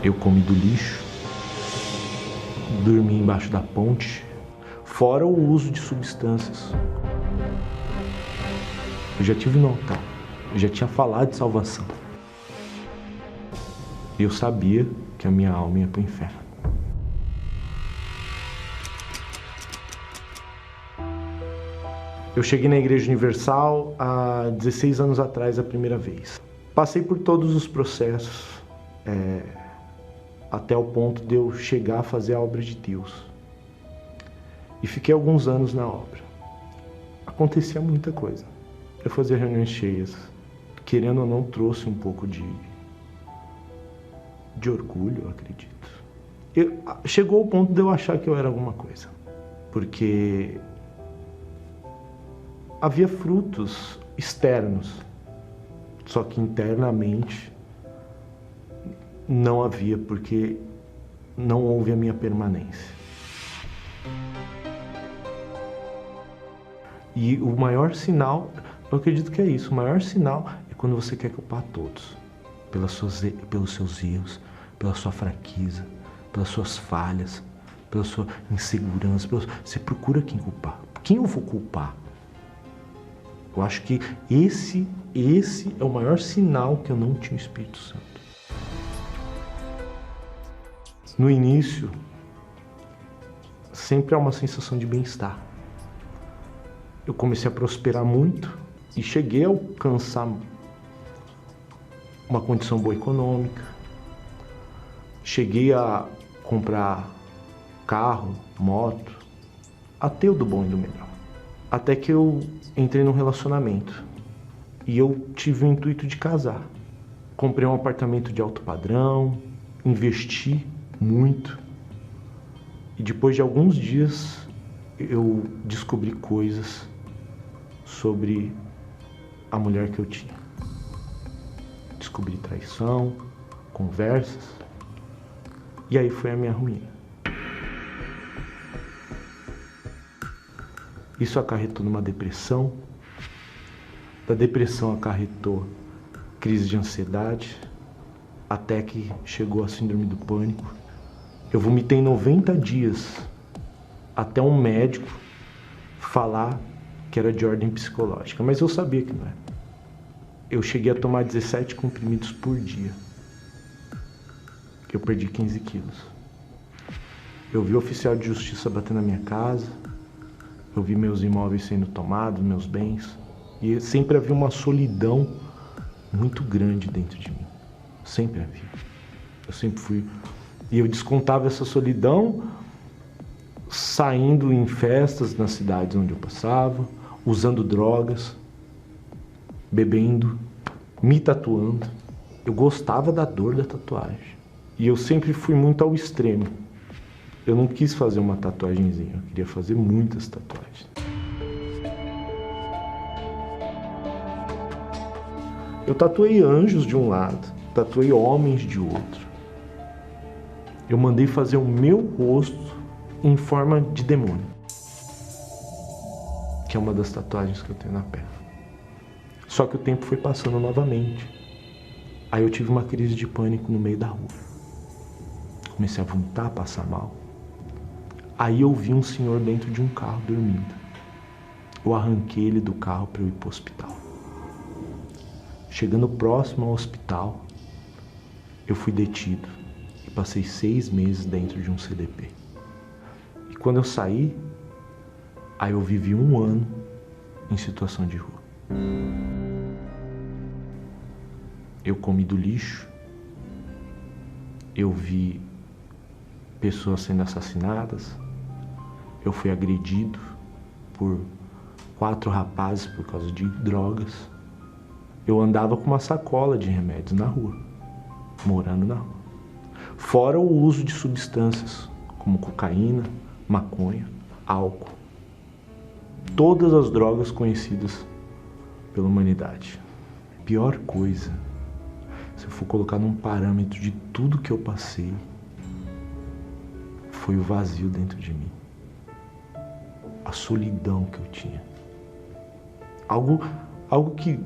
Eu comi do lixo, dormi embaixo da ponte, fora o uso de substâncias. Eu já tive no altar, eu já tinha falado de salvação. E eu sabia que a minha alma ia para o inferno. Eu cheguei na Igreja Universal há 16 anos atrás, a primeira vez. Passei por todos os processos, até o ponto de eu chegar a fazer a obra de Deus. E fiquei alguns anos na obra. Acontecia muita coisa. Eu fazia reuniões cheias. Querendo ou não, trouxe um pouco de orgulho, eu acredito. Chegou ao ponto de eu achar que eu era alguma coisa. Porque havia frutos externos, só que internamente não havia, porque não houve a minha permanência. E o maior sinal, eu acredito que é isso, o maior sinal é quando você quer culpar todos, pelos seus erros, pela sua fraqueza, pelas suas falhas, pela sua insegurança. Você procura quem culpar. Quem eu vou culpar? Eu acho que esse é o maior sinal que eu não tinha o Espírito Santo. No início, sempre há uma sensação de bem-estar. Eu comecei a prosperar muito e cheguei a alcançar uma condição boa econômica. Cheguei a comprar carro, moto, a ter o do bom e do melhor. Até que eu entrei num relacionamento e eu tive o intuito de casar. Comprei um apartamento de alto padrão, investi muito. E depois de alguns dias eu descobri coisas sobre a mulher que eu tinha. Descobri traição, conversas, e aí foi a minha ruína. Isso acarretou numa depressão, da depressão acarretou crise de ansiedade, até que chegou a síndrome do pânico. Eu vomitei 90 dias até um médico falar que era de ordem psicológica, mas eu sabia que não era. Eu cheguei a tomar 17 comprimidos por dia. Eu perdi 15 quilos. Eu vi o oficial de justiça bater na minha casa, eu vi meus imóveis sendo tomados, meus bens, e sempre havia uma solidão muito grande dentro de mim. Sempre havia. Eu sempre fui. E eu descontava essa solidão saindo em festas nas cidades onde eu passava, usando drogas, bebendo, me tatuando. Eu gostava da dor da tatuagem. E eu sempre fui muito ao extremo. Eu não quis fazer uma tatuagenzinha, eu queria fazer muitas tatuagens. Eu tatuei anjos de um lado, tatuei homens de outro. Eu mandei fazer o meu rosto em forma de demônio, que é uma das tatuagens que eu tenho na perna. Só que o tempo foi passando novamente. Aí eu tive uma crise de pânico no meio da rua. Comecei a vomitar, a passar mal. Aí eu vi um senhor dentro de um carro dormindo. Eu arranquei ele do carro para eu ir para o hospital. Chegando próximo ao hospital, eu fui detido e passei 6 meses dentro de um CDP. E quando eu saí, aí eu vivi 1 ano em situação de rua. Eu comi do lixo, eu vi pessoas sendo assassinadas, eu fui agredido por 4 rapazes por causa de drogas. Eu andava com uma sacola de remédios na rua, morando na rua. Fora o uso de substâncias, como cocaína, maconha, álcool. Todas as drogas conhecidas pela humanidade. Pior coisa, se eu for colocar num parâmetro de tudo que eu passei, foi o vazio dentro de mim. A solidão que eu tinha. Algo que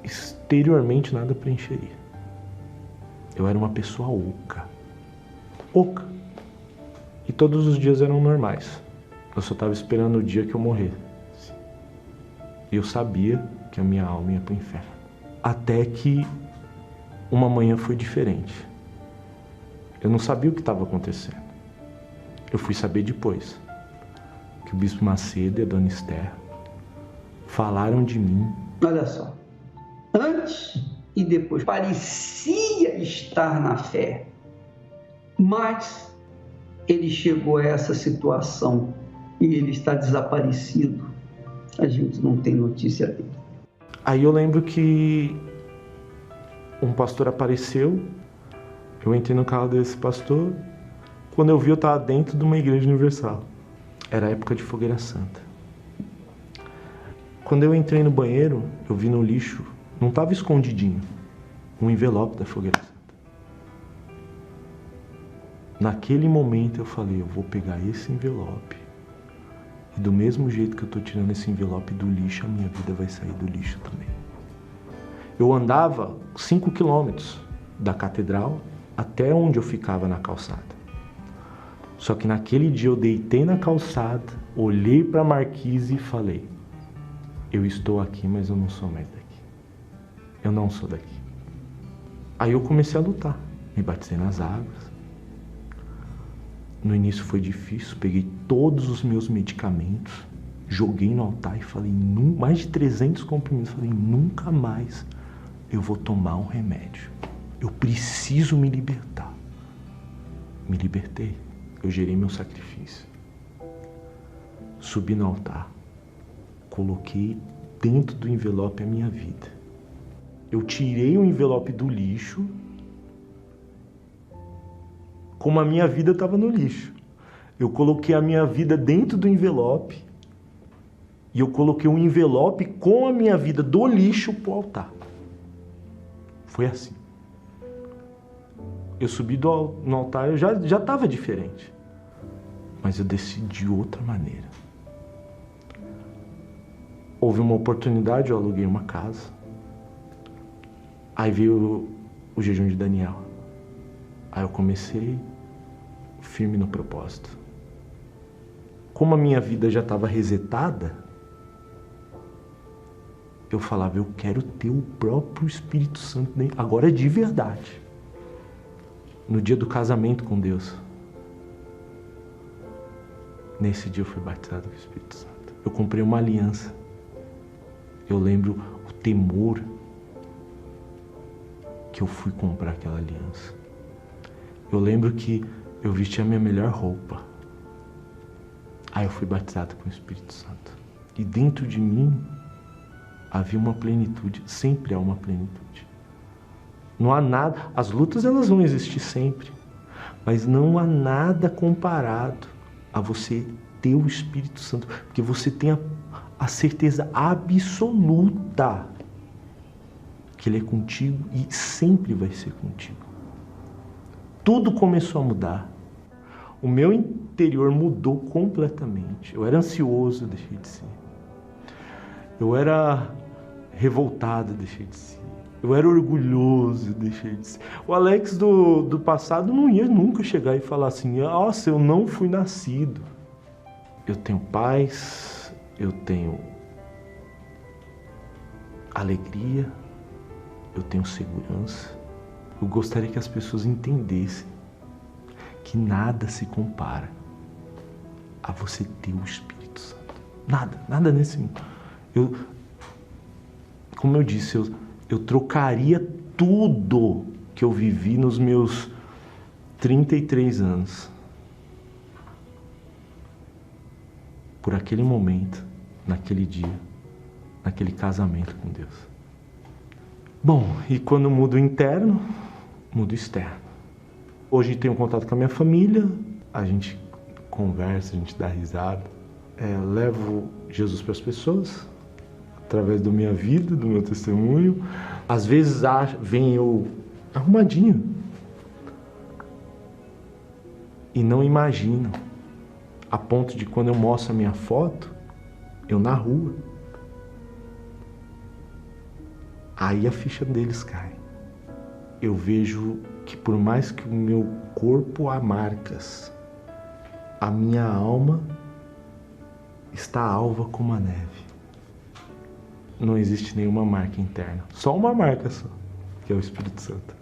exteriormente nada preencheria. Eu era uma pessoa oca. oca. E todos os dias eram normais. Eu só estava esperando o dia que eu morresse. E eu sabia que a minha alma ia para o inferno. Até que uma manhã foi diferente. Eu não sabia o que estava acontecendo. Eu fui saber depois. Que o Bispo Macedo e a Dona Esther falaram de mim. Olha só. Antes e depois. Parecia estar na fé. Mas ele chegou a essa situação e ele está desaparecido. A gente não tem notícia dele. Aí eu lembro que um pastor apareceu, eu entrei no carro desse pastor, quando eu vi eu estava dentro de uma igreja universal. Era a época de Fogueira Santa. Quando eu entrei no banheiro, eu vi no lixo, não estava escondidinho, um envelope da Fogueira Santa. Naquele momento eu falei, eu vou pegar esse envelope e do mesmo jeito que eu estou tirando esse envelope do lixo, a minha vida vai sair do lixo também. Eu andava 5 quilômetros da catedral até onde eu ficava na calçada. Só que naquele dia eu deitei na calçada, olhei para a marquise e falei, eu estou aqui, mas eu não sou mais daqui. Eu não sou daqui. Aí eu comecei a lutar, me batizei nas águas. No início foi difícil, peguei todos os meus medicamentos, joguei no altar e falei, mais de 300 comprimidos, falei, nunca mais eu vou tomar um remédio. Eu preciso me libertar. Me libertei, eu gerei meu sacrifício. Subi no altar, coloquei dentro do envelope a minha vida. Eu tirei o envelope do lixo, como a minha vida estava no lixo. Eu coloquei a minha vida dentro do envelope e eu coloquei um envelope com a minha vida do lixo para o altar. Foi assim. Eu subi no altar, eu já estava diferente. Mas eu desci de outra maneira. Houve uma oportunidade, eu aluguei uma casa. Aí veio o jejum de Daniel. Aí eu comecei firme no propósito. Como a minha vida já estava resetada, eu falava, eu quero ter o próprio Espírito Santo dentro. Agora de verdade. No dia do casamento com Deus. Nesse dia eu fui batizado com o Espírito Santo. Eu comprei uma aliança. Eu lembro o temor que eu fui comprar aquela aliança. Eu lembro que eu vesti a minha melhor roupa. Aí eu fui batizado com o Espírito Santo. E dentro de mim havia uma plenitude. Sempre há uma plenitude. Não há nada. As lutas elas vão existir sempre. Mas não há nada comparado a você ter o Espírito Santo. Porque você tem a certeza absoluta que Ele é contigo e sempre vai ser contigo. Tudo começou a mudar. O meu interior mudou completamente. Eu era ansioso, deixei de ser. Eu era revoltado, deixei de ser. Eu era orgulhoso, deixei de ser. O Alex do passado não ia nunca chegar e falar assim, nossa, eu não fui nascido. Eu tenho paz, eu tenho alegria, eu tenho segurança. Eu gostaria que as pessoas entendessem que nada se compara a você ter o Espírito Santo. Nada nesse mundo. Como eu disse, eu trocaria tudo que eu vivi nos meus 33 anos por aquele momento, naquele dia, naquele casamento com Deus. Bom, e quando muda o interno, muda o externo. Hoje tenho contato com a minha família, a gente conversa, a gente dá risada. Levo Jesus para as pessoas, através da minha vida, do meu testemunho. Às vezes vem eu arrumadinho e não imaginam, a ponto de quando eu mostro a minha foto, eu na rua. Aí a ficha deles cai. Eu vejo que por mais que o meu corpo há marcas, a minha alma está alva como a neve. Não existe nenhuma marca interna, só uma marca só, que é o Espírito Santo.